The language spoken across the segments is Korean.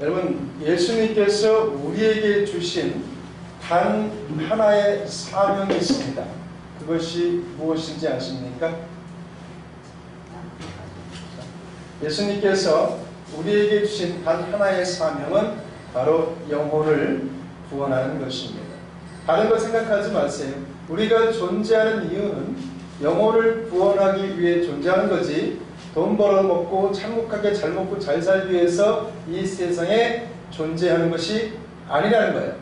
여러분, 예수님께서 우리에게 주신 단 하나의 사명이 있습니다. 그것이 무엇인지 아십니까? 예수님께서 우리에게 주신 단 하나의 사명은 바로 영혼을 구원하는 것입니다. 다른 거 생각하지 마세요. 우리가 존재하는 이유는 영혼을 구원하기 위해 존재하는 거지, 돈 벌어먹고 참혹하게 잘 먹고 잘 살기 위해서 이 세상에 존재하는 것이 아니라는 거예요.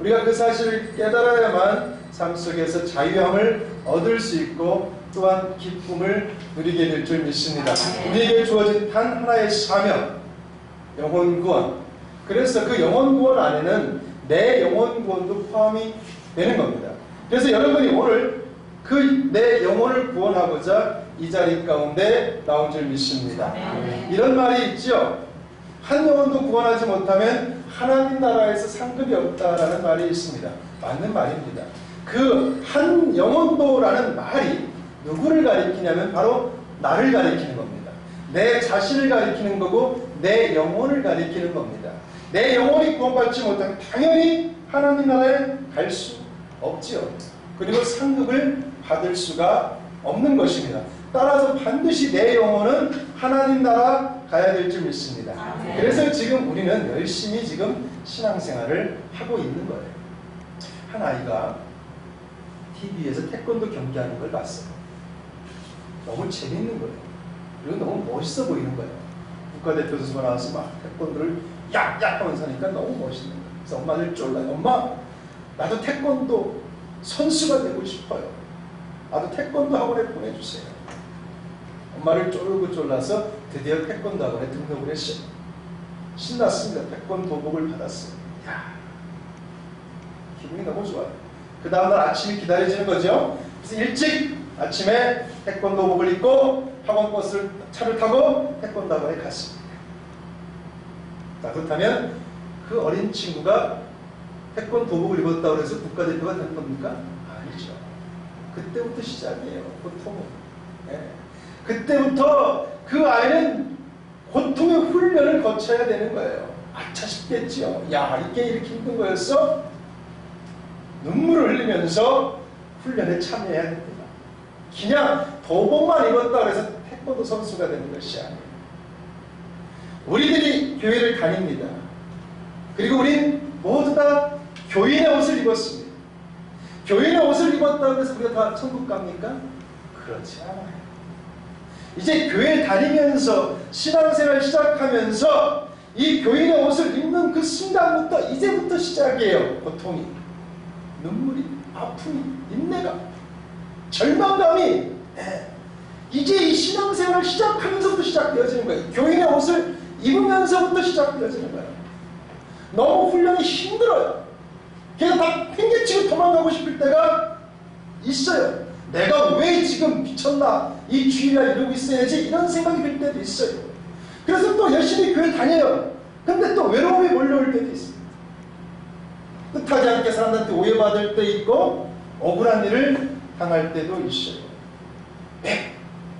우리가 그 사실을 깨달아야만 삶 속에서 자유함을 얻을 수 있고 또한 기쁨을 누리게 될 줄 믿습니다. 우리에게 주어진 단 하나의 사명, 영혼 구원. 그래서 그 영혼 구원 안에는 내 영혼 구원도 포함이 되는 겁니다. 그래서 여러분이 오늘 그 내 영혼을 구원하고자 이 자리 가운데 나온 줄 믿습니다. 이런 말이 있죠. 한 영혼도 구원하지 못하면 하나님 나라에서 상급이 없다라는 말이 있습니다. 맞는 말입니다. 그 한 영혼도라는 말이 누구를 가리키냐면 바로 나를 가리키는 겁니다. 내 자신을 가리키는 거고 내 영혼을 가리키는 겁니다. 내 영혼이 구원받지 못하면 당연히 하나님 나라에 갈 수 없지요. 그리고 상급을 받을 수가 없는 것입니다. 따라서 반드시 내 영혼은 하나님 나라 가야 될 줄 믿습니다. 그래서 지금 우리는 열심히 지금 신앙생활을 하고 있는 거예요. 한 아이가 TV에서 태권도 경기하는 걸 봤어요. 너무 재밌는 거예요. 그리고 너무 멋있어 보이는 거예요. 국가대표 선수가 나와서 막 태권도를 약 하면서 하니까 너무 멋있는 거예요. 그래서 엄마들 쫄라요. 엄마, 나도 태권도 선수가 되고 싶어요. 나도 태권도 학원에 보내주세요. 엄마를 쫄고 쫄라서 드디어 태권도 학원에 등록을 했어요. 신났습니다. 태권도복을 받았어요. 야, 기분이 너무 좋아요. 그 다음날 아침이 기다려지는 거죠. 그래서 일찍 아침에 태권도복을 입고 학원 버스를 차를 타고 태권도 학원에 갔습니다. 자, 그렇다면 그 어린 친구가 태권도복을 입었다고 해서 국가대표가 된 겁니까? 아니죠. 그때부터 시작이에요. 보통은. 네. 그때부터 그 아이는 고통의 훈련을 거쳐야 되는 거예요. 아차 싶겠지요. 야, 이게 이렇게 힘든 거였어? 눈물을 흘리면서 훈련에 참여해야 됩니다. 그냥 도복만 입었다고 해서 태권도 선수가 되는 것이 아니에요. 우리들이 교회를 다닙니다. 그리고 우린 모두 다 교인의 옷을 입었습니다. 교인의 옷을 입었다고 해서 우리가 다 천국 갑니까? 그렇지 않아요. 이제 교회 다니면서 신앙생활 시작하면서 이 교인의 옷을 입는 그 순간부터 이제부터 시작이에요. 고통이, 눈물이, 아픔이, 인내가, 절망감이 이제 이 신앙생활을 시작하면서부터 시작되어지는 거예요. 교인의 옷을 입으면서부터 시작되어지는 거예요. 너무 훈련이 힘들어요. 그냥 다 팽개치고 도망가고 싶을 때가 있어요. 내가 왜 지금 미쳤나? 이 주일날 이러고 있어야지. 이런 생각이 들 때도 있어요. 그래서 또 열심히 교회 다녀요. 근데 또 외로움이 몰려올 때도 있습니다. 뜻하지 않게 사람들한테 오해받을 때 있고 억울한 일을 당할 때도 있어요.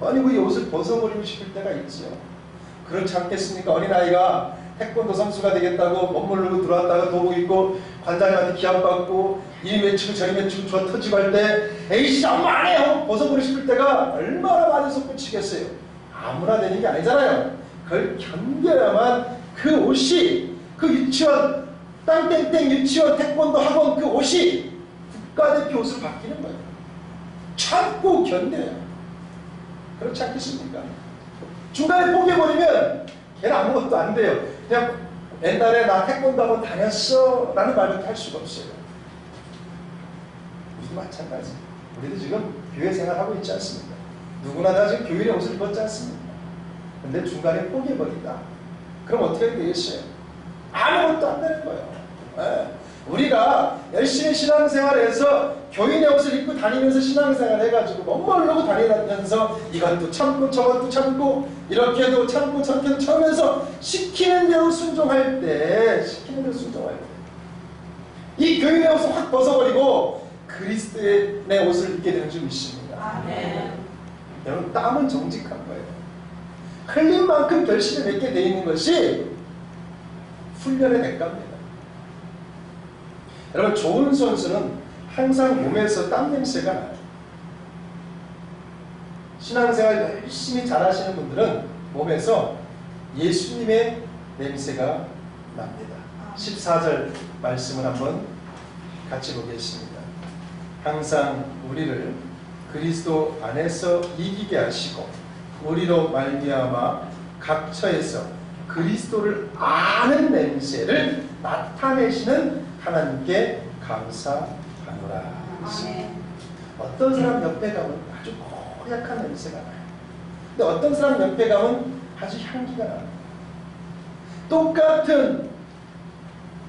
아니 이 옷을 벗어버리고 싶을 때가 있죠. 그렇지 않겠습니까? 어린아이가 태권도 선수가 되겠다고 멋모르고 들어왔다가 도복 입고 관장님한테 기합받고 이리 외치고 저리 외치고 좋아 터지고 할 때 에이씨 엄마 안 해요! 벗어버리고 싶을 때가 얼마나 많이 솟구치겠어요. 아무나 되는 게 아니잖아요. 그걸 견뎌야만 그 옷이 그 유치원 땅땡땡 유치원 태권도 학원 그 옷이 국가대표 옷으로 바뀌는 거예요. 참고 견뎌요. 그렇지 않겠습니까? 중간에 포기해버리면 걔는 아무것도 안 돼요. 그냥 옛날에 나 태권도 학원 다녔어 라는 말밖에 할 수가 없어요. 우리도 마찬가지. 우리도 지금 교회 생활하고 있지 않습니까? 누구나 다 지금 교인의 옷을 입었지 않습니까? 근데 중간에 포기해버린다. 그럼 어떻게 되겠어요? 아무것도 안 되는 거예요. 네. 우리가 열심히 신앙생활해서 교인의 옷을 입고 다니면서 신앙생활 해가지고 멋모르고 다니면서 이것도 참고 저것도 참고 이렇게도 참고 저렇게도 참으면서 시키는 대로 순종할 때 이 교인의 옷을 확 벗어버리고 그리스도의 옷을 입게 되는 줄 믿습니다. 여러분 땀은 정직한 거예요. 흘린 만큼 결실을 맺게 되어 있는 것이 훈련의 대가입니다. 여러분, 좋은 선수는 항상 몸에서 땀 냄새가 나요. 신앙생활 열심히 잘하시는 분들은 몸에서 예수님의 냄새가 납니다. 14절 말씀을 한번 같이 보겠습니다. 항상 우리를 그리스도 안에서 이기게 하시고 우리로 말미암아 각 처에서 그리스도를 아는 냄새를 나타내시는 하나님께 감사하노라. 어떤 사람 옆에 가면 아주 고약한 냄새가 나요. 근데 어떤 사람 옆에 가면 아주 향기가 나요. 똑같은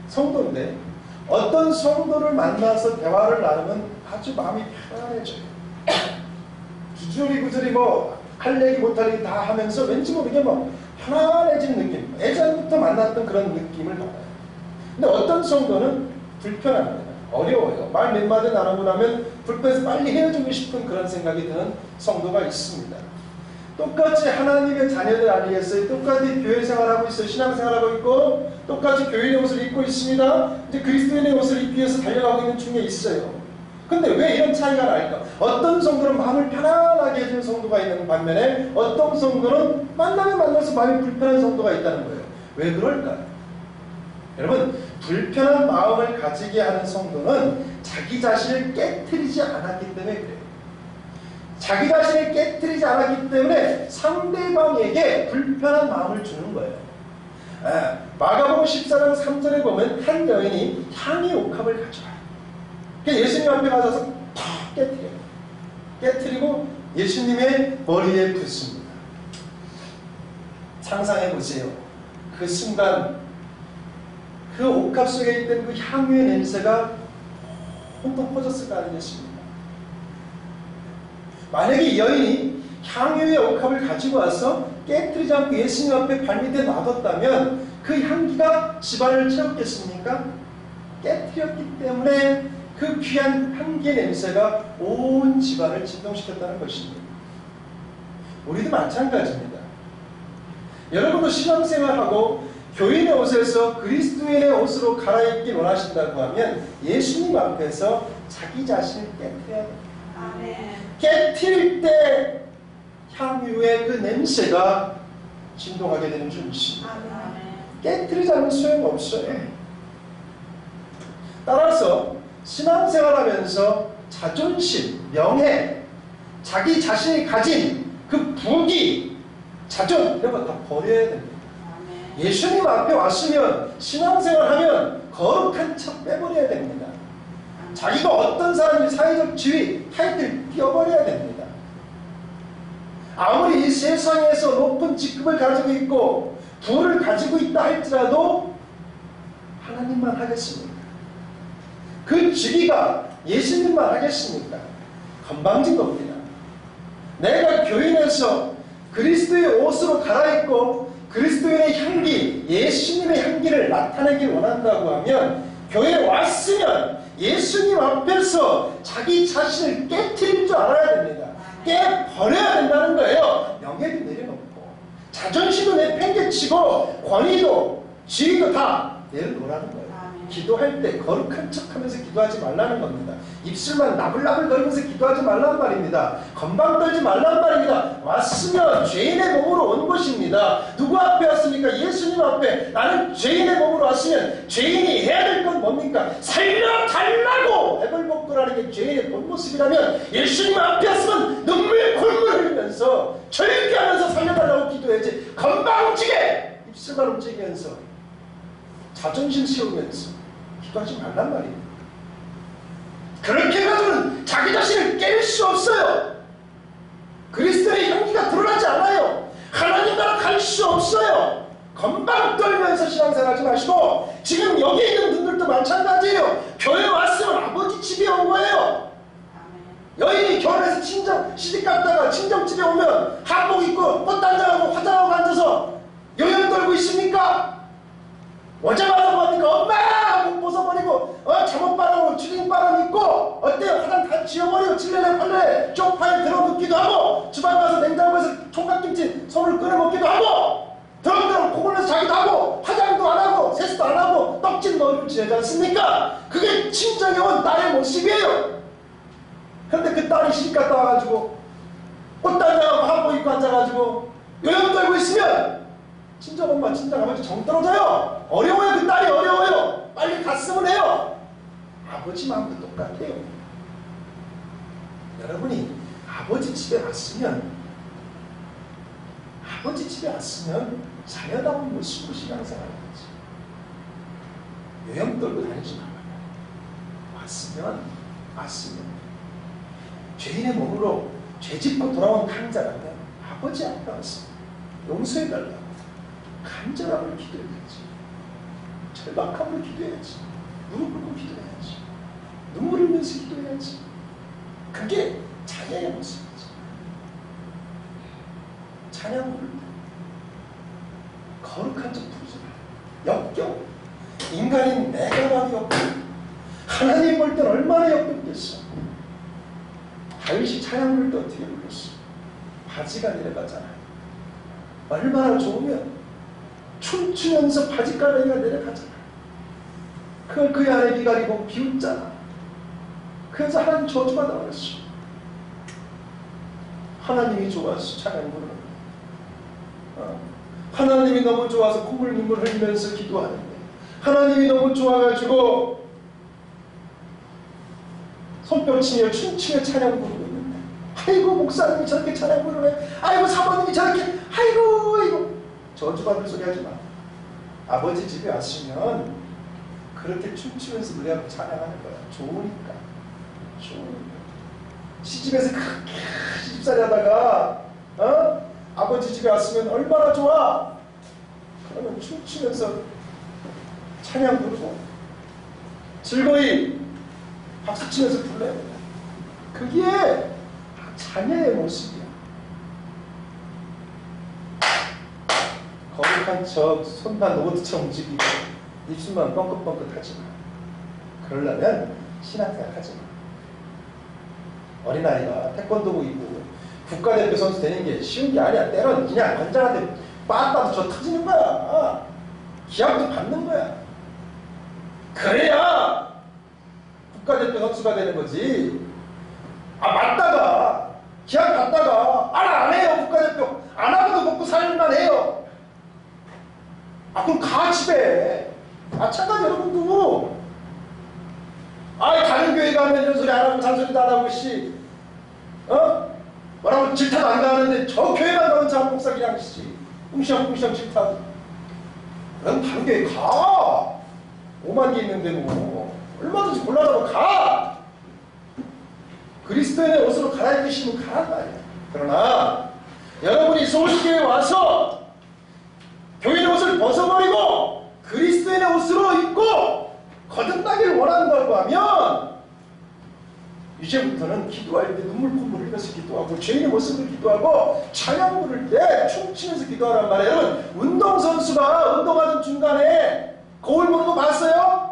성도인데 어떤 성도를 만나서 대화를 나누면 아주 마음이 편안해져요. 구절이 할 얘기 못할 얘기 다 하면서 왠지 모르게 편안해진 느낌, 예전부터 만났던 그런 느낌을 받아요. 근데 어떤 성도는 불편합니다. 어려워요. 말 몇 마디 나누고 나면 불편해서 빨리 헤어지고 싶은 그런 생각이 드는 성도가 있습니다. 똑같이 하나님의 자녀들 아니겠어요? 똑같이 교회 생활하고 있어요. 신앙생활하고 있고 똑같이 교인의 옷을 입고 있습니다. 이제 그리스도인의 옷을 입기 위해서 달려가고 있는 중에 있어요. 근데 왜 이런 차이가 날까? 어떤 성도는 마음을 편안하게 해주는 성도가 있는 반면에 어떤 성도는 만나면 만나서 마음이 불편한 성도가 있다는 거예요. 왜 그럴까요? 여러분, 불편한 마음을 가지게 하는 성도는 자기 자신을 깨트리지 않았기 때문에 그래요. 자기 자신을 깨트리지 않았기 때문에 상대방에게 불편한 마음을 주는 거예요. 마가복음 14장 3절에 보면 한 여인이 향이 옥합을 가져와요. 예수님 앞에 가서 탁 깨트려요. 깨트리고 예수님의 머리에 붓습니다. 상상해 보세요. 그 순간 그 옥합 속에 있던 그 향유의 냄새가 혼돈 퍼졌을 거 아니겠습니까? 만약에 이 여인이 향유의 옥합을 가지고 와서 깨트리지 않고 예수님 앞에 발밑에 놔뒀다면 그 향기가 집안을 채웠겠습니까? 깨트렸기 때문에 그 귀한 향기의 냄새가 온 집안을 진동시켰다는 것입니다. 우리도 마찬가지입니다. 여러분도 신앙생활하고 교인의 옷에서 그리스도인의 옷으로 갈아입기 원하신다고 하면 예수님 앞에서 자기 자신을 깨트려야 됩니다. 아멘. 깨트릴 때 향유의 그 냄새가 진동하게 되는 줄 믿습니다. 깨트리지 않으면 소용없어요. 따라서 신앙생활하면서 자존심, 명예, 자기 자신이 가진 그 부귀, 자존 이런 거 다 버려야 됩니다. 예수님 앞에 왔으면 신앙생활하면 거룩한 척 빼버려야 됩니다. 자기가 어떤 사람인지 사회적 지위, 타이틀 띄워버려야 됩니다. 아무리 이 세상에서 높은 직급을 가지고 있고 부를 가지고 있다 할지라도 하나님만 하겠습니까? 그 직위가 예수님만 하겠습니까? 건방진 겁니다. 내가 교인에서 그리스도의 옷으로 갈아입고 그리스도인의 향기, 예수님의 향기를 나타내길 원한다고 하면 교회에 왔으면 예수님 앞에서 자기 자신을 깨트릴 줄 알아야 됩니다. 깨버려야 된다는 거예요. 명예도 내려놓고 자존심도 내팽개치고 권위도 지위도 다 내려놓으라는 거예요. 기도할 때 거룩한 척하면서 기도하지 말라는 겁니다. 입술만 나불나불 떨면서 기도하지 말란 말입니다. 건방 떨지 말란 말입니다. 왔으면 죄인의 몸으로 온 것입니다. 누구 앞에 왔습니까? 예수님 앞에. 나는 죄인의 몸으로 왔으면 죄인이 해야 될 건 뭡니까? 살려달라고 해벌복도라는 게 죄인의 본 모습이라면 예수님 앞에 왔으면 눈물 굴물 흘리면서 절규하면서 살려달라고 기도해야지 건방지게 입술만 움직이면서 자존심 세우면서 기도하지 말란 말이에요. 그렇게 해가지고는 자기 자신을 깰 수 없어요. 그리스도의 향기가 드러나지 않아요. 하나님 나라 갈 수 없어요. 건방 떨면서 신앙생활 하지 마시고 지금 여기 있는 분들도 마찬가지예요. 교회 왔으면 아버지 집에 온 거예요. 여인이 결혼해서 친정 시집 갔다가 친정집에 오면 한복 입고 꽃단장하고 화장하고 앉아서 요연 떨고 있습니까? 오자마자 보니까 엄마! 못 벗어버리고 잠옷 바람으로 추링 바람 입고 어때요? 화장 다 지워버리고 칠레레 팔레 쪽파에 들어눕기도 하고 주방 가서 냉장고에서 총각김치 손을 끓여 먹기도 하고 드럼드럼 코 골면서 자기도 하고 화장도 안 하고 세수도 안 지내지 않습니까? 그게 친정에 온 딸의 모습이에요. 그런데 그 딸이 시집 갔다 와가지고 꽃단장하고 한복 입고 앉아가지고 요염 떨고 있으면 친정엄마 친정아버지 정 떨어져요. 어려워요. 그 딸이 어려워요. 빨리 갔으면 해요. 아버지 마음도 똑같아요. 여러분이 아버지 집에 왔으면 자녀다운 모습으로 신앙생활해야지. 요염 떨고 다니지 말아요. 왔으면 죄인의 몸으로 죄짓고 돌아온 강자라면 아버지 앞에 와서 용서해달라고 간절함을 기도해야지. 절박함으로 기도해야지. 무릎 꿇고 기도해야지. 눈물 흘리면서 기도해야지. 그게 자녀의 모습이지. 찬양 부를 때 거룩한 척 부르지 마. 역겨워. 인간인 내가 봐도 역겨워. 하나님 볼 땐 얼마나 역겹겠어. 다윗이 찬양 부를 때 어떻게 불렀어? 바지가 내려가잖아. 얼마나 좋으면 춤추면서 바지가랑이가 내려가잖아. 그걸 그 안에 비가리고 비웃잖아. 그래서 하나님 저주받아 버렸어. 하나님이 좋아서 찬양 부르는 거야. 하나님이 너무 좋아서 콧물 눈물 흘리면서 기도하는데, 하나님이 너무 좋아가지고 손뼉치며 춤추며 찬양 부르고 있는데, 아이고 목사님이 저렇게 찬양 부르네, 아이고 사모님이 저렇게, 아이고 저주받을 소리 하지 마. 아버지 집에 왔으면 그렇게 춤추면서 노래하고 찬양하는 거야. 좋으니까. 시집에서 그렇게 시집살이 하다가 아버지 집에 왔으면 얼마나 좋아. 그러면 춤추면서 찬양 부르고 즐거이 박수치면서 불러야 돼. 그게 자녀의 모습이야. 거룩한 척 손만 로봇처럼 움직이고 입술만 뻥긋뻥긋 하지 마. 그러려면 신앙생활 하지 마. 어린아이가 태권도부 입고 국가대표 선수 되는 게 쉬운 게 아니야. 때론 그냥 관장한테 빠따도 저 터지는 거야. 기합도 받는 거야. 그래야 국가대표 선수가 되는 거지. 맞다가 기합 받다가 안 해요. 국가대표 안 하고도 먹고 살만 해요. 그럼 가 집에. 마찬가지 여러분도 다른 교회 가면 이런 소리 안 하고 잔소리도 안 하고 뭐라고 질타도 안 가는데 저 교회만 가면 참 목사 그냥 꿍시렁 질타도. 그럼 다른 교회 가. 5만 개 있는데 뭐 얼마든지 골라서 가. 그리스도인의 옷으로 갈아입으시면 가란 말이야. 그러나 여러분이 소식교회에 와서 교인의 옷을 벗어버리고 그리스도인의 옷으로 입고 거듭나기를 원한다고 하면 이제부터는 기도할 때 눈물 콧물 흘려서 기도하고 죄인의 모습으로 기도하고 찬양 부를 때 춤추면서 기도하란 말이에요. 여러분 운동선수가 운동하는 중간에 거울 보는 거 봤어요?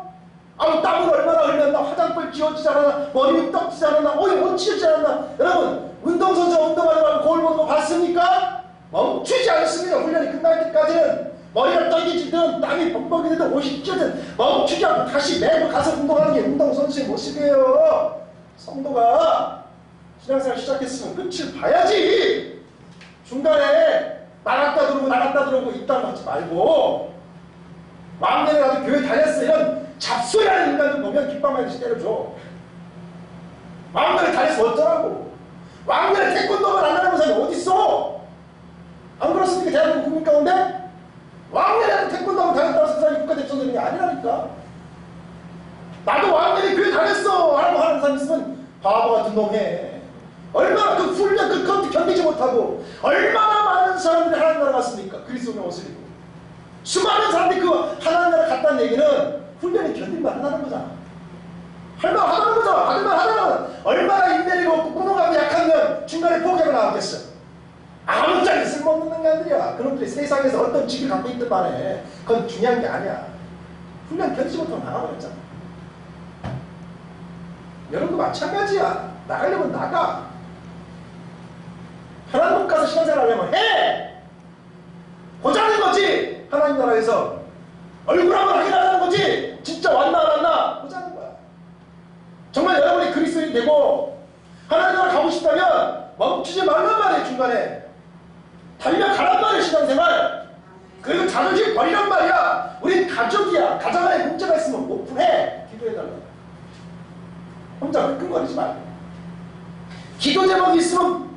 땀을 얼마나 흘렸나, 화장불 지워지지 않았나, 머리 떡지지 않았나, 옷 지워지지 않았나. 여러분 운동선수가 운동하는 거울 보는 거 봤습니까? 멈추지 않습니다. 훈련이 끝날 때까지는. 머리가 떨리지든 땀이 범벅이 되든 옷이 찢어든 멈추지 않고 다시 매번 가서 운동하는 게 운동선수의 모습이에요. 성도가 신앙생활 시작했으면 끝을 봐야지. 중간에 나갔다 들어오고 있다고 하지 말고, 마음대로 가서 교회 다녔어 이런 잡소리하는 인간들 보면 깃방망이씩 때려줘. 마음대로 다녔어 어쩌라고. 마음대로 태권도를 안 하는 사람이 어딨어. 안 그렇습니까? 대한민국 국민 가운데 왕년에 태권도하고 다녔다고 해서 그 사람이 국가대표 되는 게 아니라니까. 나도 왕년에 교회 다녔어 하라고 하는 사람 있으면 바보 같은 놈 해. 얼마나 그 훈련 그것도 견디지 못하고 얼마나 많은 사람들이 하나님 나라 갔습니까? 그리스도의 옷을 입고 수많은 사람들이 그 하나님 나라 갔다는 얘기는 훈련이 견딜만 하다는 거잖아. 할만 하다는 거잖아. 받을만 하다는. 얼마나 인내리고 없고 꾸노가고 약하면 중간에 포기하고 나왔겠어. 아무짝에 쓸모없는 인간들이야. 그놈들이 세상에서 어떤 직을 갖고 있든 말해. 그건 중요한 게 아니야. 훈련 견디지 못하면 나가버렸잖아. 여러분도 마찬가지야. 나가려면 나가. 하나님 가서 신앙생활 하려면 해! 보자는 거지! 하나님 나라에서 얼굴 한번 확인하자는 거지! 진짜 왔나 준비해야 되고, 하나님과 가고 싶다면 멈추지 말란 말이에요. 중간에 달려가란 말이에요. 신앙생활. 그리고 자존심 버리란 말이야. 우린 가족이야. 가정 안에 문제가 있으면 오픈해. 기도해달라. 혼자 끙끙거리지 말고. 기도 제목이 있으면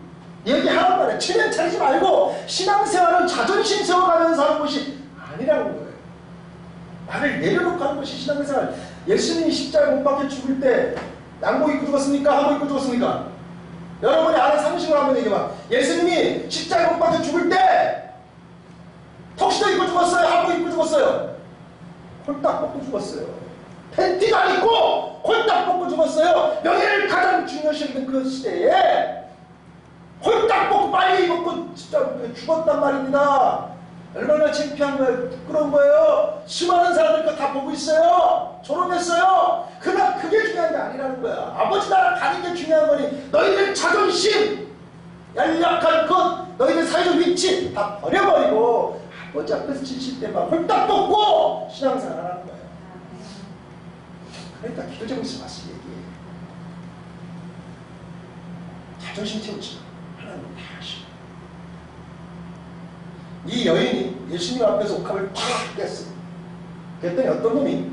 얘기하란 말이야. 체면 차리지 말고. 신앙생활은 자존심 세워가면서 하는 것이 아니라는 거예요. 나를 내려놓고 하는 것이 신앙생활. 예수님이 십자가에 못 박혀 죽을 때 양복 입고 죽었습니까? 한복 입고 죽었습니까? 여러분이 아는 상식으로 한번 얘기해봐. 예수님이 십자가에 못 박혀 죽을 때 턱시도 입고 죽었어요? 한복 입고 죽었어요? 홀딱 벗고 죽었어요. 팬티도 안 입고 홀딱 벗고 죽었어요. 명예를 가장 중요시 여기는 그 시대에 홀딱 벗고 빨리 입고 진짜 죽었단 말입니다. 얼마나 창피한 거예요. 부끄러운 거예요. 수많은 사람들 거 다 보고 있어요. 졸업했어요. 그러나 그게 중요한 게 아니라는 거야. 아버지 나라 가는 게 중요한 거니 너희들 자존심, 연약한 것, 너희들 사회적 위치 다 버려버리고 아버지 앞에서 지칠 때만 홀딱 벗고 신앙생활 하라는 거예요. 그러니까 기도 제목 있으면 마시 얘기해. 자존심 채우지 마. 하나님 다 하시고. 이 여인이 예수님 앞에서 옥합을 팍 깼어. 그랬더니 어떤 놈이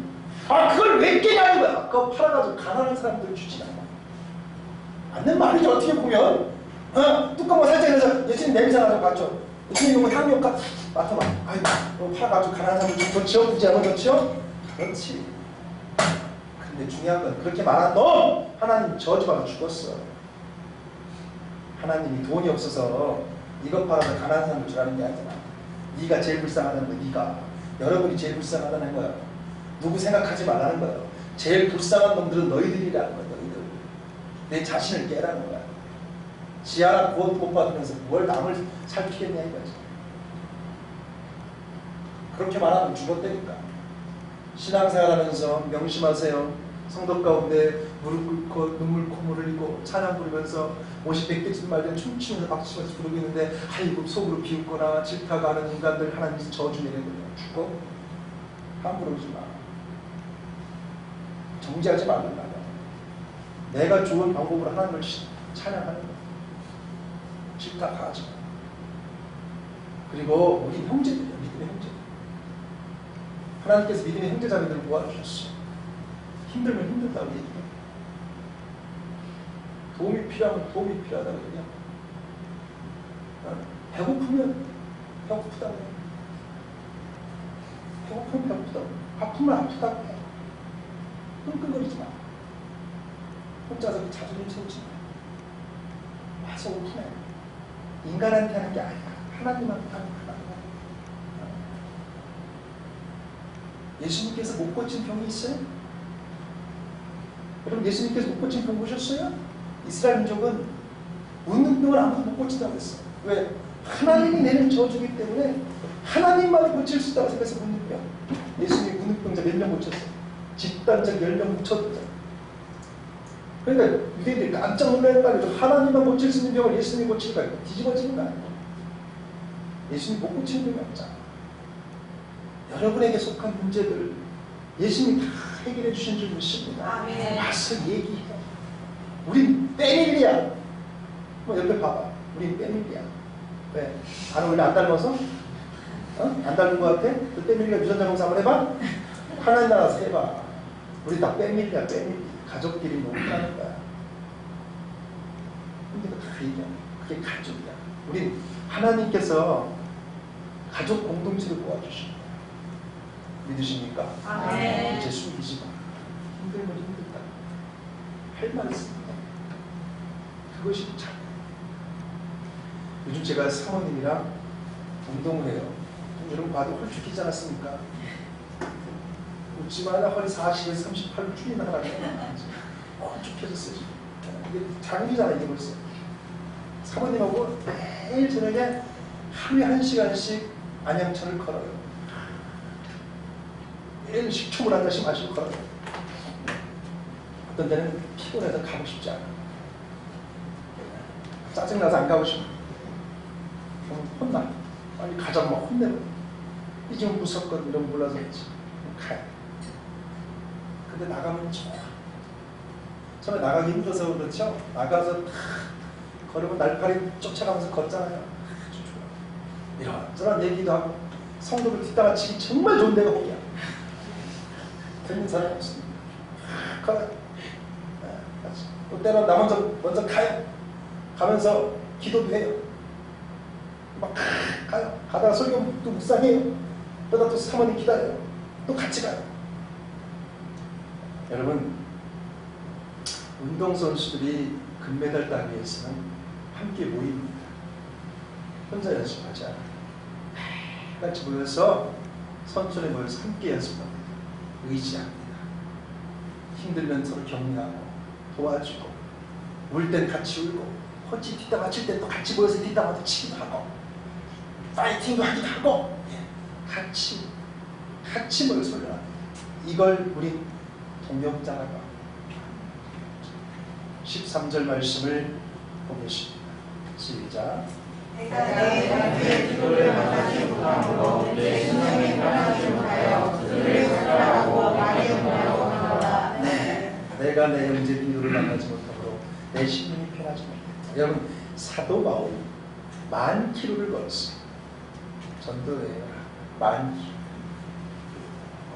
그걸 왜 깨냐는 거야. 그거 팔아가지고 가난한 사람들 주지 않아. 맞는 말이죠. 어떻게 보면 뚜껑을 살짝 해서 예수님 냄새 나서 봤죠. 예수님 이거 향료가 맡아봐. 아이고 이거 팔아가지고 가난한 사람들 좀 좋지요? 그렇지 않아? 좋지요? 그렇지. 근데 중요한 건 그렇게 말한 놈 하나님 저주받아 죽었어. 하나님이 돈이 없어서 이것 팔아서 가난한 사람을 주라는 게 아니잖아. 네가 제일 불쌍하다는 거야. 네가. 여러분이 제일 불쌍하다는 거야. 누구 생각하지 말라는 거야. 제일 불쌍한 놈들은 너희들이라는 거야. 너희들. 내 자신을 깨라는 거야. 지 하나 구원 못 받으면서 뭘 남을 살피겠냐 이거지. 그렇게 말하면 죽었다니까. 신앙생활하면서 명심하세요. 성도 가운데 무릎 꿇고 눈물 콧물을 흘리고 찬양 부르면서 50-100개쯤 말된 춤추면서 박수치면서 부르고 있는데 아이고 속으로 비웃거나 질타가는 인간들 하나님이 저주 내리거든요. 죽어? 함부로 오지 마. 정지하지 말란다. 내가 좋은 방법으로 하나님을 찬양하는 거야. 질타하지 마. 그리고 우리 형제들이야. 믿음의 형제들. 하나님께서 믿음의 형제자매들을 모아주셨어. 힘들면 힘들다고 얘기해. 도움이 필요하면 도움이 필요하다고 얘기해. 배고프면 배고프다고 해. 배고프면 배고프다고 해. 아프면 아프다고 해. 끙끙거리지 마. 혼자서 그 자존심 채우지 마. 와서 오픈해. 인간한테 하는 게 아니야. 하나님한테 하는 거야. 예수님께서 못 고친 병이 있어요? 여러분 예수님께서 못 고친 병 보셨어요? 이스라엘 민족은 웃는 병을 아무도 못 고친다고 했어. 왜? 하나님이 내는 저주기 때문에 하나님만 고칠 수 있다고 생각해서 웃는 병. 예수님이 웃는 병자 몇 명 고쳤어? 집단적 10명 묻혔잖아. 그러니까 유대인들이 깜짝 놀랄까요? 하나님만 고칠 수 있는 병을 예수님이 고칠까? 뒤집어지는 거 아니에요. 예수님이 못 고치는 병이 없잖아. 여러분에게 속한 문제들 예수님이 다 해결해 주신 줄 믿습니다. 와서 얘기해. 우린 빼밀리야. 뭐 옆에 봐봐. 우린 빼밀리야. 왜? 나는 원래 안 닮아서? 안 닮은 것 같아? 그 빼밀리가 유전자 검사 한번 해봐? 하나님 나라서 해봐. 우리 다 빼밀리야. 빼밀리. 가족끼리 농사하는 거야. 근데 그거 다 얘기야. 그게 가족이야. 우린 하나님께서 가족 공동체를 모아주신 거야. 믿으십니까? 네. 이제 숨기지 마. 힘들면 힘들다. 할 말 있습니다. 그것이 참. 요즘 제가 사모님이랑 운동을 해요. 여러분 봐도 홀쭉이지 않았습니까? 웃지 마라. 허리 40에서 38로 줄이나 하라고. 홀쭉해졌어요. 이게 장기잖아 이게 벌써. 사모님하고 매일 저녁에 하루에 1시간씩 안양천을 걸어요. 매일 식초물 한 잔씩 마시고 걸어요. 어떤 데는 피곤해서 가고 싶지 않아. 짜증나서 안 가고 싶어. 그럼 혼나. 빨리 가자고 막 혼내고. 이제 무섭건 이런 몰라서 그렇지. 가요. 근데 나가면 좋아. 처음에 나가기 힘들어서 그렇죠. 나가서 걸으면 날파리 쫓아가면서 걷잖아요. 이런저런 얘기도 하고 성도를 뒷담화 치기 정말 좋은 데가 거기야. 듣는 사람이 없습니다. 가요. 또 때로 나 먼저 가요. 가면서 기도도 해요. 막 가요. 가다가 설교 또 묵상해요. 그러다 또 사모님 기다려요. 또 같이 가요. 여러분, 운동선수들이 금메달 따기 위해서는 함께 모입니다. 혼자 연습하지 않아요. 같이 모여서 선수들이 모여서 함께 연습합니다. 의지합니다. 힘들면 서로 격려하고 도와주고, 울 땐 같이 울고, 호치 뒷담화 칠 땐 또 같이 모여서 뒷담화도 치기도 하고, 파이팅도 하기도 하고, 같이 모여서 올려합니다. 이걸 우리 동역자라고 합니다. 13절 말씀을 보겠습니다. 시작. 내가 내 자기의 기도를 만나지 못함으로 내 신령이 변하지 못하여 그를 찾아가고 말이 없냐고 하노라. 내가 내 형제 기도를 만나지 못함으로 내 신령이 변하지 못했다. 여러분, 사도 바울이 10,000km를 걸었어요. 전도예요. 10,000km.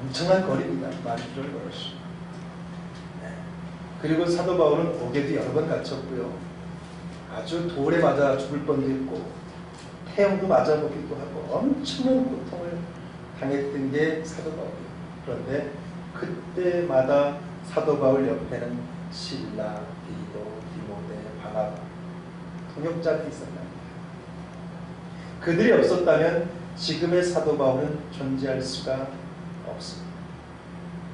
엄청난 거리입니다. 10,000km를 걸었어요. 그리고 사도 바울은 옥에도 여러 번 갇혔고요. 아주 돌에 맞아 죽을 뻔도 했고 태형도 맞아보기도 하고 엄청난 고통을 당했던 게 사도 바울이에요. 그런데 그때마다 사도 바울 옆에는 실라, 디도, 디모데, 바나바 동역자들이 있었답니다. 그들이 없었다면 지금의 사도 바울은 존재할 수가 없습니다.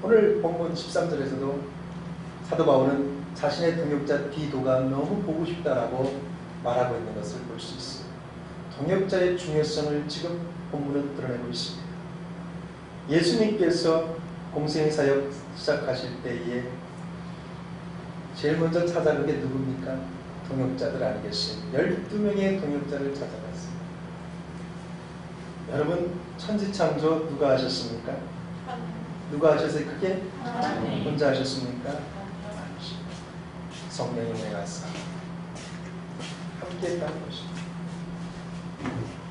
오늘 본문 13절에서도 사도 바울은 자신의 동역자 디도가 너무 보고 싶다라고 말하고 있는 것을 볼 수 있어요. 동역자의 중요성을 지금 본문은 드러내고 있습니다. 예수님께서 공생의 사역 시작하실 때에 제일 먼저 찾아간 게 누굽니까? 동역자들 아니겠어요? 12명의 동역자를 찾아갔어요. 여러분, 천지창조 누가 하셨습니까? 누가 하셨어요? 그게? 혼자 하셨습니까? 성령이 내가서 함께 했다는 것입니다.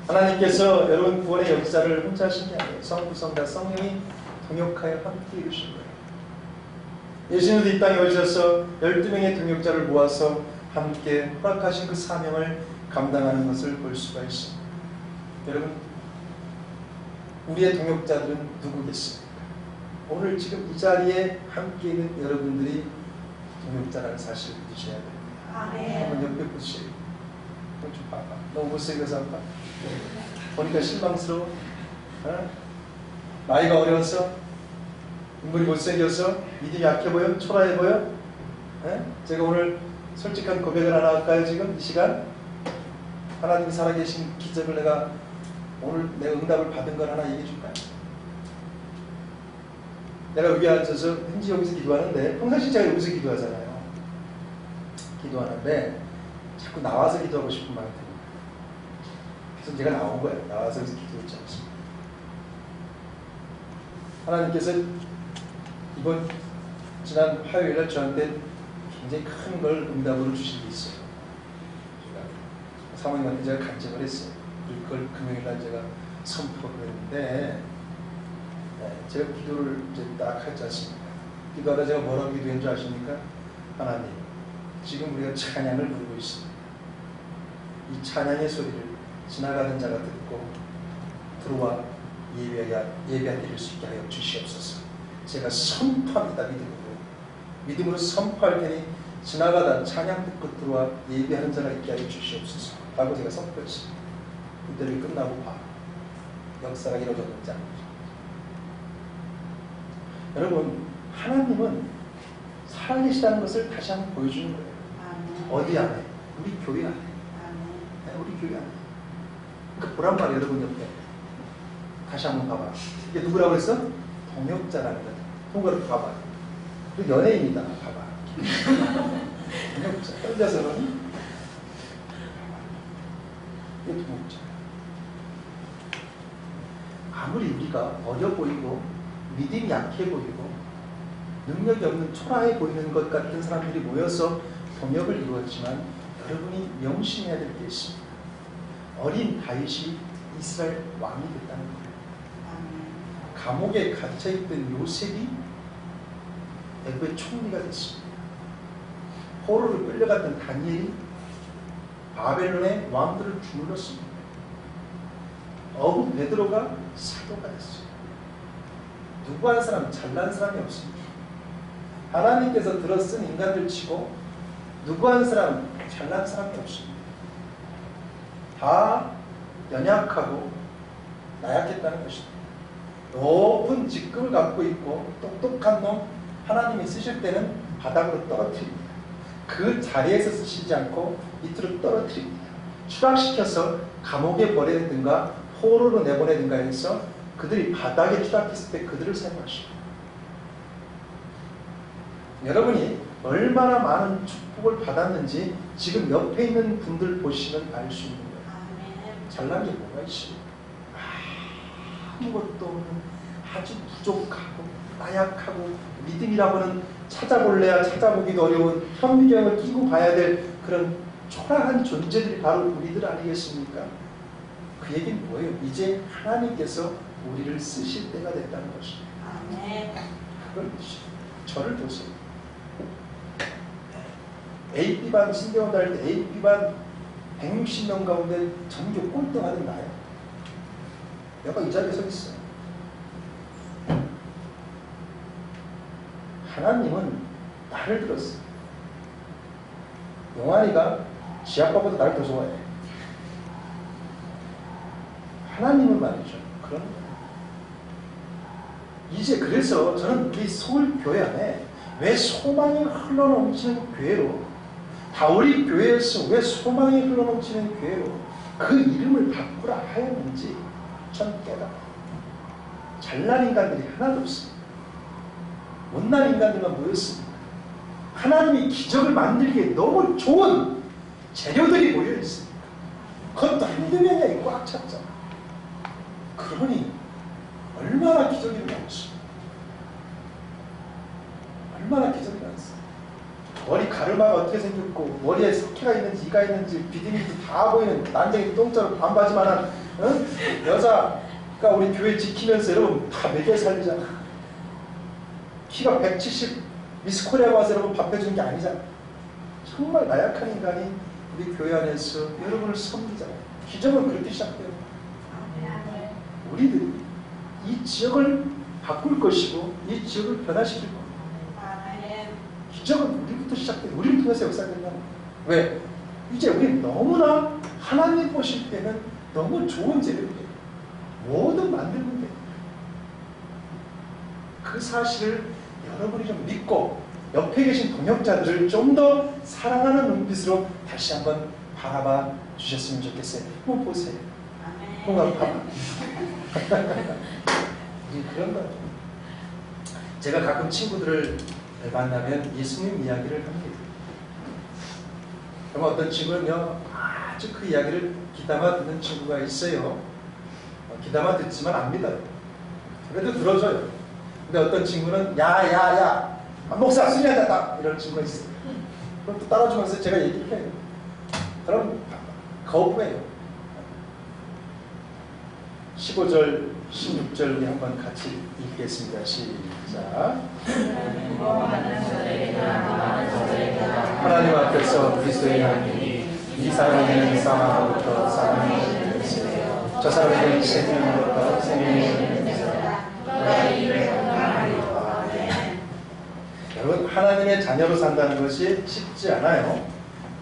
하나님께서 여러분 구원의 역사를 혼자 하신 게 아니에요. 성부성자 성령이 동역하여 함께 이루신 거예요. 예수님도 이 땅에 오셔서 12명의 동역자를 모아서 함께 허락하신 그 사명을 감당하는 것을 볼 수가 있습니다. 여러분, 우리의 동역자들은 누구겠습니까? 오늘 지금 이 자리에 함께 있는 여러분들이 동역자라는 사실을 믿으셔야 됩니다. 한번 옆에 보시죠. 좀 봐봐. 너무 못생겨서 안 봐? 보니까 실망스러워? 어? 나이가 어려서? 인물이 못생겨서? 믿음이 약해 보여? 초라해 보여? 제가 오늘 솔직한 고백을 하나 할까요? 지금 이 시간? 하나님이 살아계신 기적을 내가 오늘 내 응답을 받은 걸 하나 얘기해 줄까요? 내가 여기 앉아서 현지 여기서 기도하는데 평상시 제가 여기서 기도하잖아요. 기도하는데 자꾸 나와서 기도하고 싶은 마음이 듭니다. 그래서 제가 나온 거예요. 나와서 여기서 기도했지 않습니다. 하나님께서 이번 지난 화요일에 저한테 굉장히 큰 걸 응답으로 주신 게 있어요. 사모님한테 제가 간증을 했어요. 그걸 금요일날 제가 선포를 했는데 제가 기도를 이제 딱 하지 않습니까? 기도하다 제가 뭐라고 기도한 줄 아십니까? 하나님, 지금 우리가 찬양을 부르고 있습니다. 이 찬양의 소리를 지나가는 자가 듣고 들어와 예배가 드릴 수 있게 하여 주시옵소서. 제가 선포합니다. 믿음으로 선포할 테니 지나가다 찬양 듣고 들어와 예배하는 자가 있게 하여 주시옵소서 라고 제가 선포했습니다. 그때를 끝나고 봐. 역사가 이루어졌는지 안 이루어졌는지. 여러분, 하나님은 살아계시다는 것을 다시 한번 보여주는 거예요. 어디 안에? 우리 교회 안에. 우리 교회 안에. 그러니까 보란 말이에요. 여러분 옆에. 다시 한번 봐봐. 이게 누구라고 했어? 동역자라는 거죠. 동역을 봐봐. 그 연예인이다. 봐봐. 동역자. 혼자서는 이게 동역자. 아무리 우리가 어려 보이고 믿음이 약해 보이고 능력이 없는 초라해 보이는 것 같은 사람들이 모여서 동역을 이루었지만 여러분이 명심해야 될 게 있습니다. 어린 다윗이 이스라엘 왕이 됐다는 거예요. 감옥에 갇혀있던 요셉이 애굽의 총리가 됐습니다. 포로로 끌려갔던 다니엘이 바벨론의 왕들을 주물렀습니다. 어부 베드로가 사도가 됐어요. 누구 한 사람 잘난 사람이 없습니다. 하나님께서 들어쓴 인간들 치고 누구 한 사람 잘난 사람이 없습니다. 다 연약하고 나약했다는 것입니다. 높은 직급을 갖고 있고 똑똑한 놈 하나님이 쓰실 때는 바닥으로 떨어뜨립니다. 그 자리에서 쓰시지 않고 밑으로 떨어뜨립니다. 추락시켜서 감옥에 보내든가 포로로 내보내든가 해서 그들이 바닥에 추락했을 때 그들을 사용하십니다. 여러분이 얼마나 많은 축복을 받았는지 지금 옆에 있는 분들 보시면 알 수 있는 거예요. 잘난 게 뭐가 있습니까? 아무것도 없는 아주 부족하고 나약하고 믿음이라고는 찾아볼래야 찾아보기도 어려운 현미경을 끼고 봐야 될 그런 초라한 존재들이 바로 우리들 아니겠습니까? 그 얘기는 뭐예요? 이제 하나님께서 우리를 쓰실 때가 됐다는 것입니다. 그걸 저를 보세요. AP반 신대원 다닐 때 AP반 160명 가운데 전교 꼴등하던 나요. 내가 이 자리에 서 있어요. 하나님은 나를 들었어요. 용환이가 지아빠보다 나를 더 좋아해. 하나님은 말이죠. 그런 거예요. 이제 그래서 저는 우리 서울교회 안에 왜 소망이 흘러넘치는 교회로, 다 우리 교회에서 왜 소망이 흘러넘치는 교회로 그 이름을 바꾸라 하였는지 전 깨달아요. 잘난 인간들이 하나도 없습니다. 못난 인간들만 모였습니다. 하나님이 기적을 만들기에 너무 좋은 재료들이 모여있습니다. 그것도 한두 명이 꽉 찼잖아. 그러니 얼마나 기적이 일어났습니다. 얼마나 기적이 일어났어요. 머리 가르마가 어떻게 생겼고 머리에 석회가 있는지 이가 있는지 비듬이도 다 보이는 난쟁이 똥자로 반바지만한 여자가 우리 교회 지키면서 여러분 다 먹여 살리잖아. 키가 170 미스코리아 와서 여러분 밥 해주는 게 아니잖아. 정말 나약한 인간이 우리 교회 안에서 여러분을 섬기잖아요. 기적은 그렇게 시작돼요. 우리들이 이 지역을 바꿀 것이고 이 지역을 변화시킬 겁니다. 기적은 우리부터 시작돼요. 우리를 통해서 역사된다는 거예요. 왜? 이제 우리는 너무나 하나님 보실 때는 너무 좋은 재료예요. 뭐든 만들면 돼요. 그 사실을 여러분이 좀 믿고 옆에 계신 동역자들을 좀 더 사랑하는 눈빛으로 다시 한번 바라봐 주셨으면 좋겠어요. 한번 보세요. 뭔가 봐봐. 그런 거죠. 제가 가끔 친구들을 만나면 예수님 이야기를 합니다. 그럼 어떤 친구는요, 아주 그 이야기를 귀담아 듣는 친구가 있어요. 귀담아 듣지만 안 믿어요. 그래도 들어줘요. 근데 어떤 친구는 야 목사 순리하다 이런 친구가 있어요. 그럼 또 따라주면서 제가 얘기를 해요. 그럼 거부해요. 15절 16절 우리 한번 같이 읽겠습니다. 시작. 하나님 앞에서 그리스도의 하나님이 이 사람에게는 사망으로부터 사망이 되었으며 저 사람에게는 생명으로부터 생명이 되었으며 여러분, 하나님의 자녀로 산다는 것이 쉽지 않아요.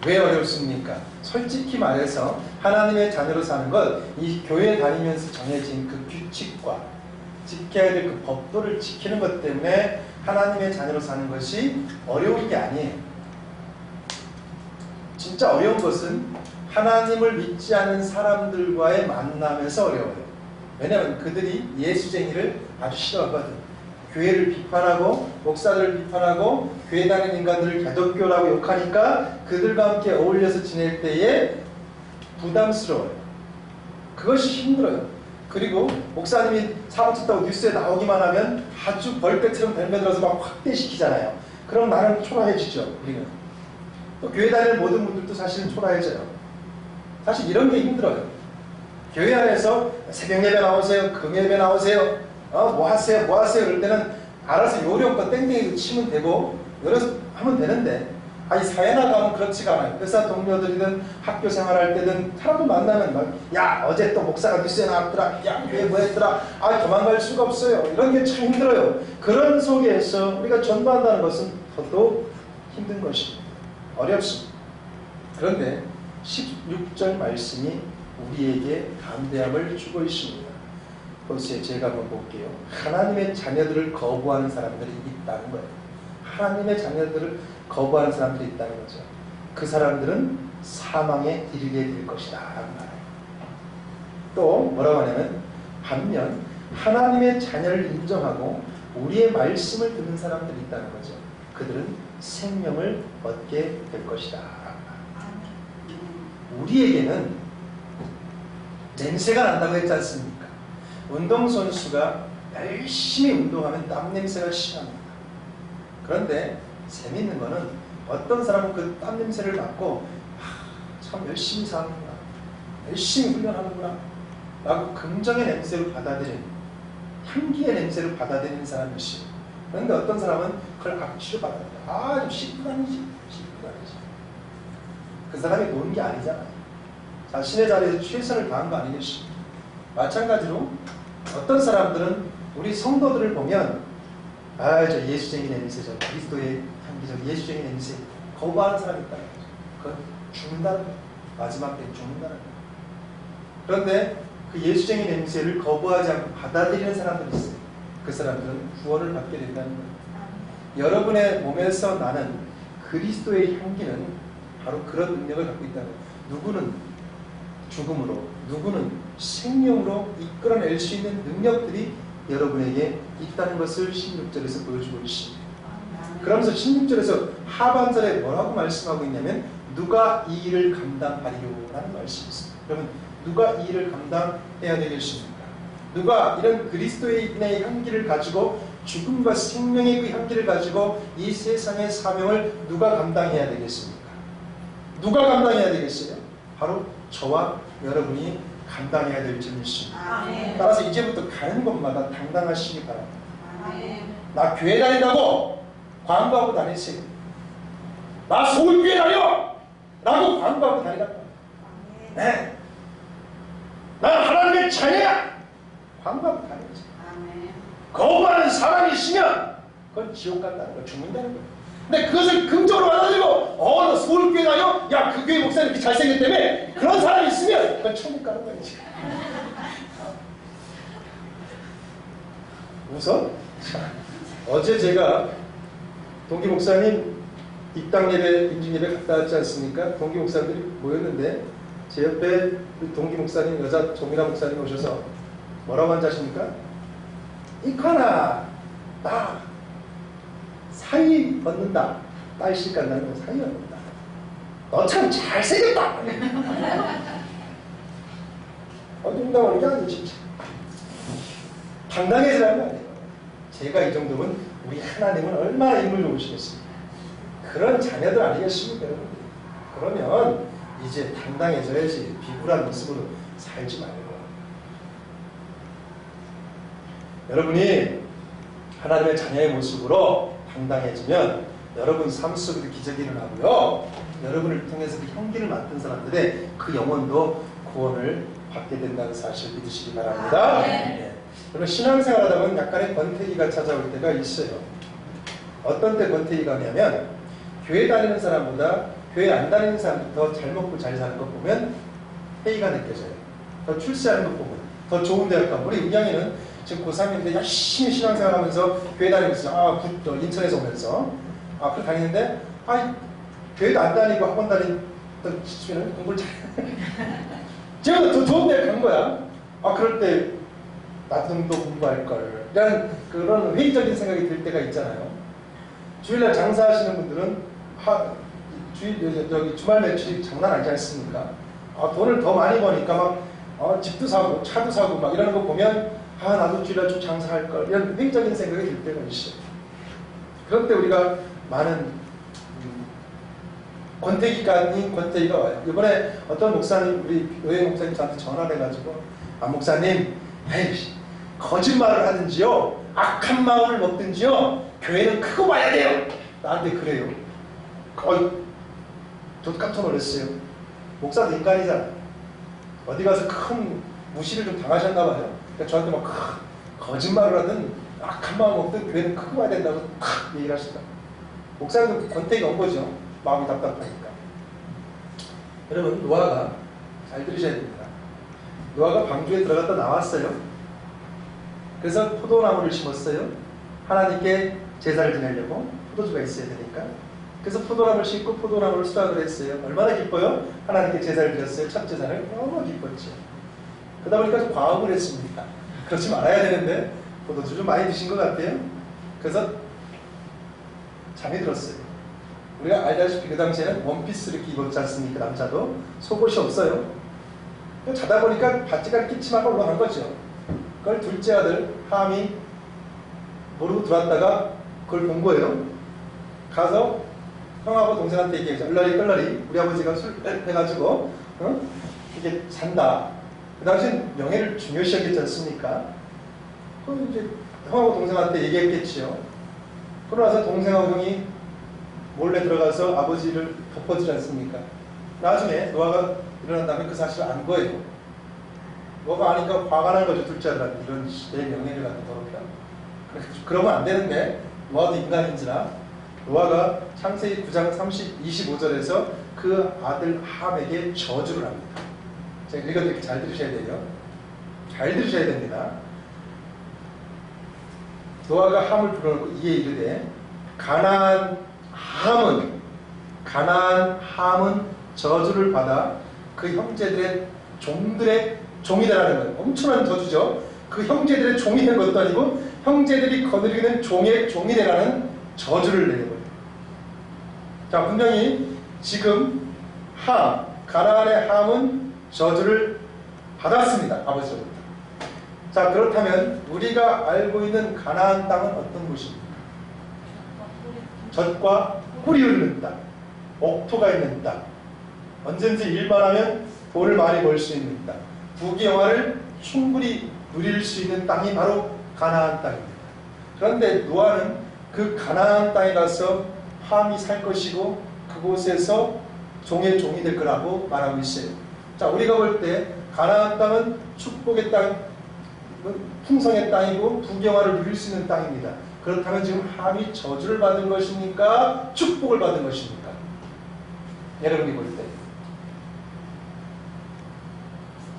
왜 어렵습니까? 솔직히 말해서 하나님의 자녀로 사는 것, 이 교회 다니면서 정해진 그 규칙과 지켜야 될 그 법도를 지키는 것 때문에 하나님의 자녀로 사는 것이 어려운 게 아니에요. 진짜 어려운 것은 하나님을 믿지 않은 사람들과의 만남에서 어려워요. 왜냐하면 그들이 예수쟁이를 아주 싫어하거든. 교회를 비판하고 목사들을 비판하고 교회 다니는 인간들을 개독교라고 욕하니까 그들과 함께 어울려서 지낼 때에 부담스러워요. 그것이 힘들어요. 그리고 목사님이 사고 쳤다고 뉴스에 나오기만 하면 아주 벌떼처럼 벨벼들어서 막 확대시키잖아요. 그럼 나는 초라해지죠. 우리는. 또 교회 다니는 모든 분들도 사실은 초라해져요. 사실 이런 게 힘들어요. 교회 안에서 새벽 예배 나오세요. 금요 예배 나오세요. 뭐 하세요. 뭐 하세요. 그럴 때는 알아서 요령껏 땡땡이도 치면 되고 여러 하면 되는데 아니 사회 나가면 그렇지가 않아요. 회사 동료들이든 학교 생활할 때든 사람들 만나면 막 야 어제 또 목사가 뉴스에 나왔더라. 야 교회 뭐 했더라. 아 도망갈 수가 없어요. 이런 게 참 힘들어요. 그런 속에서 우리가 전도한다는 것은 더더욱 힘든 것입니다. 어렵습니다. 그런데 16절 말씀이 우리에게 담대함을 주고 있습니다. 보세요. 제가 한번 볼게요. 하나님의 자녀들을 거부하는 사람들이 있다는 거예요. 하나님의 자녀들을 거부하는 사람들이 있다는 거죠. 그 사람들은 사망에 이르게 될 것이다 라고 말해요. 또 뭐라고 하냐면 반면 하나님의 자녀를 인정하고 우리의 말씀을 듣는 사람들이 있다는 거죠. 그들은 생명을 얻게 될 것이다. 우리에게는 냄새가 난다고 했지 않습니까? 운동선수가 열심히 운동하면 땀 냄새가 심합니다. 그런데 재밌는 거는 어떤 사람은 그 땀 냄새를 맡고 참 열심히 사는구나, 열심히 훈련하는구나 라고 긍정의 냄새를 받아들이는, 향기의 냄새를 받아들이는 사람이 있어요. 그런데 어떤 사람은 그걸 악취로 받아들여요. 아, 좀 씻고 다니지. 그 사람이 노는 게 아니잖아요. 자신의 자리에서 최선을 다한 거 아니겠습니까? 마찬가지로 어떤 사람들은 우리 성도들을 보면 아, 저 예수쟁이 냄새, 저 그리스도의 향기, 저 예수쟁이 냄새 거부하는 사람이 있다는 거죠. 그건 죽는다는 거예요. 마지막 때 죽는다는 거예요. 그런데 그 예수쟁이 냄새를 거부하지 않고 받아들이는 사람들이 있어요. 그 사람들은 구원을 받게 된다는 거예요. 여러분의 몸에서 나는 그리스도의 향기는 바로 그런 능력을 갖고 있다는 거예요. 누구는 죽음으로, 누구는 생명으로 이끌어낼 수 있는 능력들이 여러분에게 있다는 것을 16절에서 보여주고 있습니다. 그러면서 16절에서 하반절에 뭐라고 말씀하고 있냐면 누가 이 일을 감당하리요라는 말씀이 있습니다. 그러면 누가 이 일을 감당해야 되겠습니까? 누가 이런 그리스도의 향기를 가지고 죽음과 생명의 그 향기를 가지고 이 세상의 사명을 누가 감당해야 되겠습니까? 누가 감당해야 되겠어요? 바로 저와 여러분이 감당해야 될 점이 있습니다. 따라서 이제부터 가는 곳마다 당당하시기 바랍니다. 나 교회 다닌다고 광고하고 다니세요. 나 서울교회 다녀! 라고 광고하고 다니라고. 네. 나 하나님의 자녀야! 광고하고 다니세요. 거부하는 사람이 있으면 그건 지옥 간다는 거, 죽는다는 거. 근데 그것을 긍정으로 받아들이고 너 서울교회 다녀? 야, 그 교회 목사님 이렇게 잘생겼다며? 그런 사람이 있으면 그건 천국 가는 거예요. 우선 어제 제가 동기 목사님 입당 예배, 인증 예배 갔다 왔지 않습니까? 동기 목사님들이 모였는데 제 옆에 동기 목사님, 여자 정민아 목사님 오셔서 뭐라고 한지 아십니까? 이카나 나 사위 얻는다. 딸 시간나는 거 사위 얻는다. 너 참 잘생겼다. 농담하는 게 아니지 진짜. 당당해지라는 거 아니에요. 제가 이 정도면 우리 하나님은 얼마나 인물 좋으시겠습니까? 그런 자녀들 아니겠습니까, 여러분? 그러면 이제 당당해져야지 비굴한 모습으로 살지 말고. 여러분이 하나님의 자녀의 모습으로 당당해지면 여러분 삶 속에도 기적이 일어나고요. 여러분을 통해서 그 향기를 맡은 사람들의 그 영혼도 구원을 받게 된다는 사실을 믿으시기 바랍니다. 네. 그리고 신앙생활 하다 보면 약간의 권태기가 찾아올 때가 있어요. 어떤 때 권태기가 오냐면 교회 다니는 사람보다 교회 안 다니는 사람이 더 잘 먹고 잘 사는 것 보면 회의가 느껴져요. 더 출세하는 것 보면 더 좋은 대학 가고. 우리 은양이는 지금 고3인데 열심히 신앙생활 하면서 교회 다니면서 인천에서 오면서 그렇게 다니는데 교회도 안 다니고 학원 다니던 시절에는 공부를 잘해. 제가 더 좋은 대학 간 거야. 그럴 때 나도 공부할 걸 라는 그런 회의적인 생각이 들 때가 있잖아요. 주일날 장사하시는 분들은 주말 매출이 장난 아니지 않습니까? 돈을 더 많이 버니까 막 집도 사고 차도 사고 막 이러는 거 보면 나도 주일날 좀 장사할 걸 이런 회의적인 생각이 들 때가 있어요. 그럴 때 우리가 많은 권태기가 아닌 권태기가 와요. 이번에 어떤 목사님, 우리 교회 목사님 저한테 전화를 해가지고 목사님, 에이, 거짓말을 하든지요 악한 마음을 먹든지요 교회는 크고 봐야 돼요. 나한테 그래요. 저도 깜짝 놀랐어요. 목사도 인간이잖아. 어디 가서 큰 무시를 좀 당하셨나 봐요. 그러니까 저한테 막 거짓말을 하든 악한 마음 먹든 교회는 크고 봐야 된다고 탁 얘기를 하시다. 목사님도 권태기가 온 거죠. 마음이 답답하니까. 여러분, 노아가 잘 들으셔야 됩니다. 노아가 방주에 들어갔다 나왔어요. 그래서 포도나무를 심었어요. 하나님께 제사를 지내려고 포도주가 있어야 되니까. 그래서 포도나무를 심고 포도나무를 수확을 했어요. 얼마나 기뻐요? 하나님께 제사를 드렸어요. 첫 제사를 너무 기뻤죠. 그러다 보니까 좀 과음을 했습니다. 그렇지 말아야 되는데 포도주 좀 많이 드신 것 같아요. 그래서 잠이 들었어요. 우리가 알다시피 그 당시에는 원피스를 입고 입었지 않습니까? 남자도 속옷이 없어요. 자다 보니까 바지가 끼침하고 올라간 거죠. 그걸 둘째 아들 함이 모르고 들어왔다가 그걸 본 거예요. 가서 형하고 동생한테 얘기해서 얼라리 우리 아버지가 술 해가지고 이게 산다. 그 당시엔 명예를 중요시하겠지 않습니까? 그럼 이제 형하고 동생한테 얘기했겠지요. 그러고 나서 동생하고 형이 몰래 들어가서 아버지를 덮어주지 않습니까? 나중에 노아가 일어난 다음에 그 사실을 안 거예요. 뭐가 아니까 화가 난 거죠. 둘째 아들한테 이런 내 명예를 갖다 더럽다. 그러면 안 되는데 노아도 인간인지라 노아가 창세기 9장 25절에서 그 아들 함에게 저주를 합니다. 제가 읽어드릴게요. 잘 들으셔야 돼요. 잘 들으셔야 됩니다. 노아가 함을 불러놓고 이에 이르되 가나안 함은 저주를 받아 그 형제들의 종이 되라는 거예요. 엄청난 저주죠. 그 형제들의 종이 된 것도 아니고 형제들이 거느리는 종의 종이 되라는 저주를 내는 거예요. 자, 분명히 지금 가나안의 함은 저주를 받았습니다. 아버지로부터. 자, 그렇다면 우리가 알고 있는 가나안 땅은 어떤 곳입니까? 젖과 꿀이 흐르는 땅, 옥토가 있는 땅, 언제든지 일만 하면 돈을 많이 벌 수 있는 땅, 부귀영화를 충분히 누릴 수 있는 땅이 바로 가나안 땅입니다. 그런데 노아는 그 가나안 땅에 가서 함이 살 것이고 그곳에서 종의 종이 될 거라고 말하고 있어요. 자, 우리가 볼 때 가나안 땅은 축복의 땅, 풍성의 땅이고 부귀영화를 누릴 수 있는 땅입니다. 그렇다면 지금 함이 저주를 받은 것입니까? 축복을 받은 것입니까? 여러분이 볼 때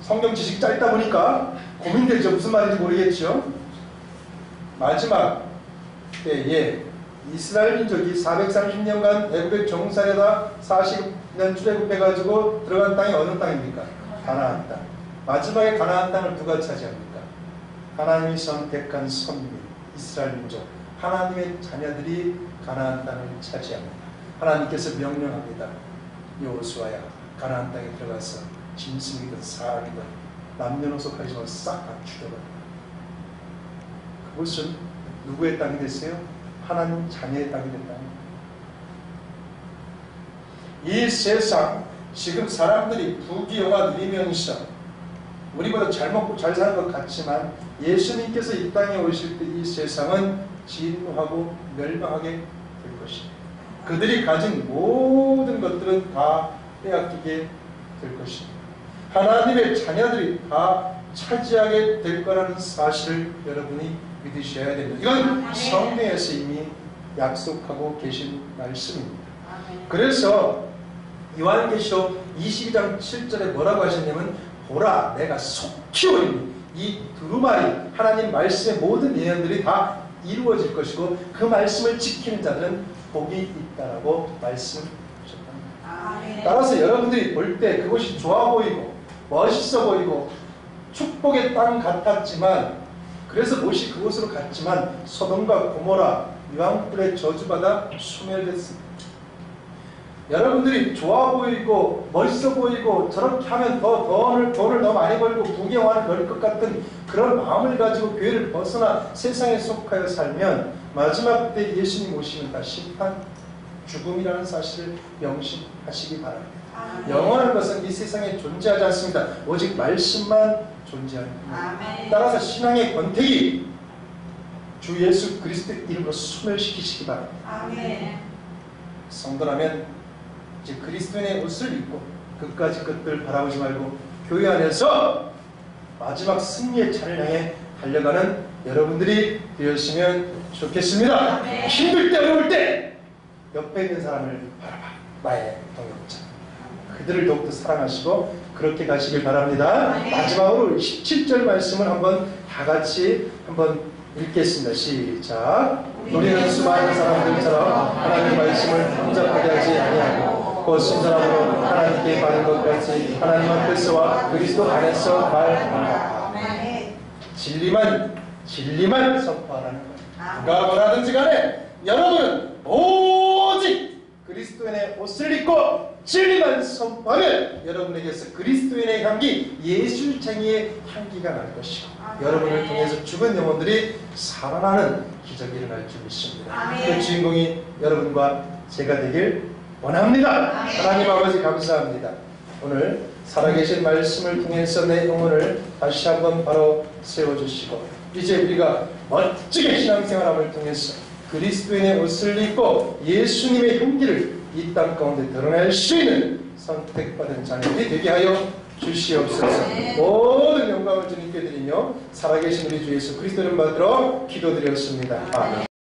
성경 지식 짧다 보니까 고민되죠. 무슨 말인지 모르겠죠. 마지막 때에 이스라엘 민족이 430년간 애굽에 종살이하다 40년 출애굽해가지고 들어간 땅이 어느 땅입니까? 가나안 땅. 마지막에 가나안 땅을 누가 차지합니까? 하나님이 선택한 선민 이스라엘 민족, 하나님의 자녀들이 가나안 땅을 차지합니다. 하나님께서 명령합니다. 여호수아야, 가나안 땅에 들어가서 짐승이든 사람이든 남녀노소 가지고 싹 다 죽여버린다. 그것은 누구의 땅이 됐어요? 하나님 자녀의 땅이 된다. 이 세상 지금 사람들이 부귀영화 누리면서 우리보다 잘 먹고 잘 사는 것 같지만 예수님께서 이 땅에 오실 때 이 세상은 진노하고 멸망하게 될 것입니다. 그들이 가진 모든 것들은 다 빼앗기게 될 것입니다. 하나님의 자녀들이 다 차지하게 될 거라는 사실을 여러분이 믿으셔야 됩니다. 이건 성경에서 이미 약속하고 계신 말씀입니다. 그래서 요한계시록 22장 7절에 뭐라고 하셨냐면 보라 내가 속히 오리니 이 두루마리 하나님 말씀의 모든 예언들이 다 이루어질 것이고 그 말씀을 지키는 자들은 복이 있다라고 말씀하셨답니다. 따라서 여러분들이 볼 때 그것이 좋아 보이고 멋있어 보이고 축복의 땅 같았지만 그래서 못이 그곳으로 갔지만 소돔과 고모라 유황불에 저주받아 소멸됐습니다. 여러분들이 좋아 보이고 멋있어 보이고 저렇게 하면 돈을 더 많이 벌고 부귀영화를 누릴 것 같은 그런 마음을 가지고 교회를 벗어나 세상에 속하여 살면 마지막 때 예수님 오시면 다 심판, 죽음이라는 사실을 명심하시기 바랍니다. 영원한 것은 이 세상에 존재하지 않습니다. 오직 말씀만 존재합니다. 따라서 신앙의 권태기 주 예수 그리스도의 이름으로 소멸시키시기 바랍니다. 성도라면 이제 그리스도인의 옷을 입고 끝까지 끝을 바라보지 말고 교회 안에서 마지막 승리의 차를 향해 달려가는 여러분들이 되었으면 좋겠습니다. 힘들 때 어려울 때 옆에 있는 사람을 바라봐. 나의 동역자. 그들을 더욱더 사랑하시고 그렇게 가시길 바랍니다. 마지막으로 17절 말씀을 한번 다 같이 한번 읽겠습니다. 시작. 우리는 수많은 사람들처럼 하나님의 말씀을 혼잡하게 하지 아니하고 곧 순전함으로 하나님께 받은 것 같이 하나님 앞에서와 그리스도 안에서 말한다. 진리만 선포하라는 거예요. 누가 뭐라든지 간에 여러분은 오직 그리스도인의 옷을 입고 진리만 선포하면 여러분에게서 그리스도인의 향기, 예술쟁이의 향기가 날 것이고 여러분을 통해서 죽은 영혼들이 살아나는 기적이 일어날 줄 믿습니다. 그 주인공이 여러분과 제가 되길 원합니다. 하나님 아버지 감사합니다. 오늘 살아계신 말씀을 통해서 내 영혼을 다시 한번 바로 세워주시고 이제 우리가 멋지게 신앙생활함을 통해서 그리스도인의 옷을 입고 예수님의 향기를 이 땅 가운데 드러낼 수 있는 선택받은 자녀들이 되게 하여 주시옵소서. 모든 영광을 주님께 드리며 살아계신 우리 주 예수 그리스도 이름 받들어 기도드렸습니다. 아멘.